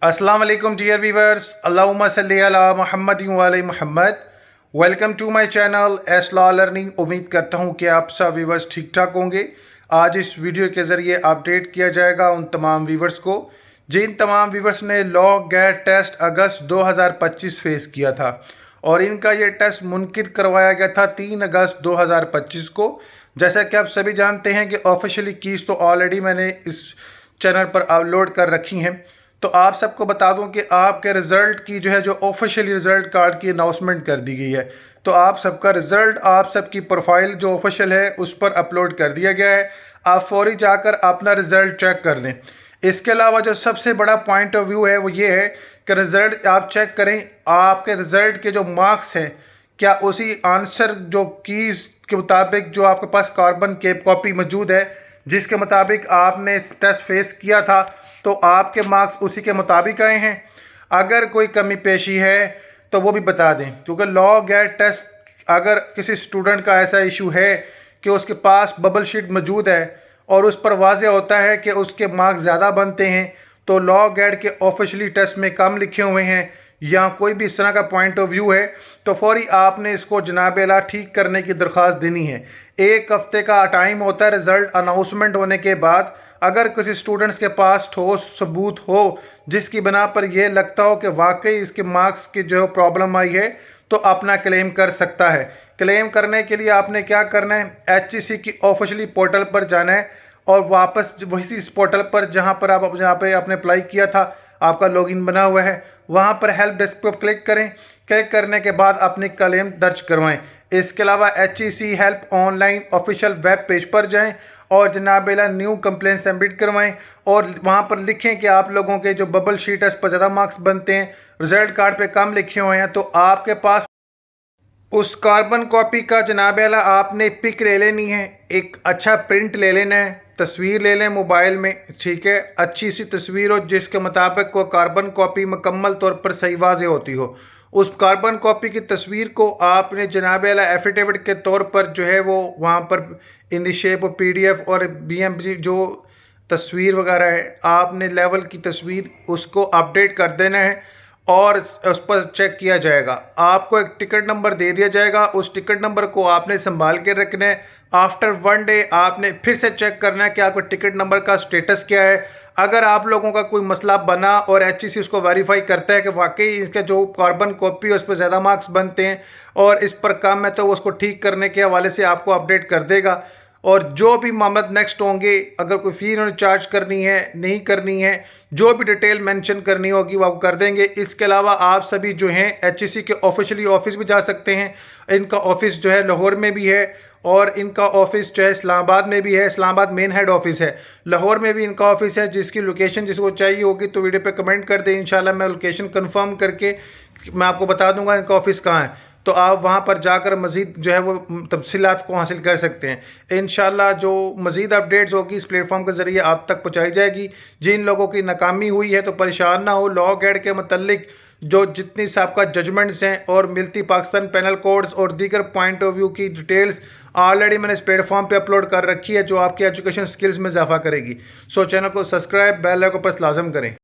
अस्सलाम वालेकुम dear viewers, अल्लाहुम्मा सल्ली अला मुहम्मद व अला Muhammad. Welcome to my channel S law learning. उम्मीद करता हूं कि आप सब व्यूअर्स ठीक ठाक होंगे। आज इस वीडियो के ज़रिए अपडेट किया जाएगा उन तमाम व्यूअर्स को जिन तमाम व्यूअर्स ने लॉ गैट टेस्ट अगस्त 2025 फेस किया था और इनका ये टेस्ट मुनकिद करवाया गया था 3 अगस्त 2025 को। जैसा कि आप सभी जानते हैं कि ऑफिशियली कीज़ तो ऑलरेडी मैंने इस चैनल पर अपलोड कर रखी हैं। तो आप सबको बता दूं कि आपके रिज़ल्ट की जो ऑफिशियली रिज़ल्ट कार्ड की अनाउंसमेंट कर दी गई है। तो आप सबका रिज़ल्ट, आप सबकी प्रोफाइल जो ऑफिशियल है उस पर अपलोड कर दिया गया है। आप फौरी जाकर अपना रिज़ल्ट चेक कर लें। इसके अलावा जो सबसे बड़ा पॉइंट ऑफ व्यू है वो ये है कि रिज़ल्ट आप चेक करें, आपके रिज़ल्ट के जो मार्क्स हैं क्या उसी आंसर जो कीज़ के मुताबिक जो आपके पास कार्बन के कॉपी मौजूद है जिसके मुताबिक आपने टेस्ट फेस किया था, तो आपके मार्क्स उसी के मुताबिक आए हैं। अगर कोई कमी पेशी है तो वो भी बता दें, क्योंकि लॉ गैट टेस्ट अगर किसी स्टूडेंट का ऐसा इशू है कि उसके पास बबल शीट मौजूद है और उस पर वाज़ेह होता है कि उसके मार्क्स ज़्यादा बनते हैं, तो लॉ गैट के ऑफिशियली टेस्ट में कम लिखे हुए हैं या कोई भी इस तरह का पॉइंट ऑफ व्यू है, तो फौरी आपने इसको जनाब आला ठीक करने की दरख्वास्त देनी है। 1 हफ्ते का टाइम होता है रिज़ल्ट अनाउंसमेंट होने के बाद। अगर किसी स्टूडेंट्स के पास ठोस सबूत हो जिसकी बना पर यह लगता हो कि वाकई इसके मार्क्स की जो प्रॉब्लम आई है, तो अपना क्लेम कर सकता है। क्लेम करने के लिए आपने क्या करना है, HEC की ऑफिशियली पोर्टल पर जाना है और वापस वही इस पोर्टल पर जहां पे आपने अप्लाई किया था, आपका लॉगिन बना हुआ है, वहां पर हेल्प डेस्क पर क्लिक करें। क्लिक करने के बाद अपनी क्लेम दर्ज करवाएं। इसके अलावा HEC help online official web page पर जाएं और जनाब आला न्यू कंप्लेंट सबमिट करवाएं और वहां पर लिखें कि आप लोगों के जो बबल शीट है उस पर ज़्यादा मार्क्स बनते हैं, रिजल्ट कार्ड पे कम लिखे हुए हैं, तो आपके पास उस कार्बन कॉपी का जनाब आला आपने पिक ले लेनी है, एक अच्छा प्रिंट ले लेना है, तस्वीर ले लें मोबाइल में, ठीक है, अच्छी सी तस्वीर हो जिसके मुताबिक वो कार्बन कॉपी मुकम्मल तौर पर सही वाज़ेह होती हो। उस कार्बन कॉपी की तस्वीर को आपने जनाब आला एफिडेविट के तौर पर जो है वो वहाँ पर in the shape of PDF और BMG जो तस्वीर वगैरह है, आपने लेवल की तस्वीर उसको अपडेट कर देना है और उस पर चेक किया जाएगा। आपको एक टिकट नंबर दे दिया जाएगा, उस टिकट नंबर को आपने संभाल के रखना है। आफ्टर 1 डे आपने फिर से चेक करना है कि आपका टिकट नंबर का स्टेटस क्या है। अगर आप लोगों का कोई मसला बना और HEC उसको वेरीफाई करता है कि वाकई इसका जो कार्बन कॉपी है उस पर ज़्यादा मार्क्स बनते हैं और इस पर कम है, तो वो उसको ठीक करने के हवाले से आपको अपडेट कर देगा। और जो भी मामला नेक्स्ट होंगे, अगर कोई फ़ी इन्होंने चार्ज करनी है नहीं करनी है, जो भी डिटेल मेंशन करनी होगी वो आप कर देंगे। इसके अलावा आप सभी जो हैं HEC के ऑफिशियली ऑफिस भी जा सकते हैं। इनका ऑफिस जो है लाहौर में भी है और इनका ऑफिस जो है इस्लामाबाद में भी है। इस्लामाबाद मेन हेड ऑफिस है, लाहौर में भी इनका ऑफिस है। जिसकी लोकेशन जिसको चाहिए होगी तो वीडियो पे कमेंट कर दें, इंशाल्लाह मैं लोकेशन कंफर्म करके मैं आपको बता दूंगा इनका ऑफिस कहाँ है, तो आप वहाँ पर जाकर मज़ीद जो है वो तफसीलात को हासिल कर सकते हैं। इंशाल्लाह जो मज़ीद अपडेट्स होगी इस प्लेटफॉर्म के ज़रिए आप तक पहुँचाई जाएगी। जिन लोगों की नाकामी हुई है तो परेशान ना हो, लॉ गैट के मतलब जो जितनी सबका जजमेंट्स हैं और मिलती पाकिस्तान पैनल कोड्स और दीगर पॉइंट ऑफ व्यू की डिटेल्स ऑलरेडी मैंने इस प्लेटफॉर्म पे अपलोड कर रखी है जो आपकी एजुकेशन स्किल्स में इजाफा करेगी। सो चैनल को सब्सक्राइब, बेल आइकन पर लाजम करें।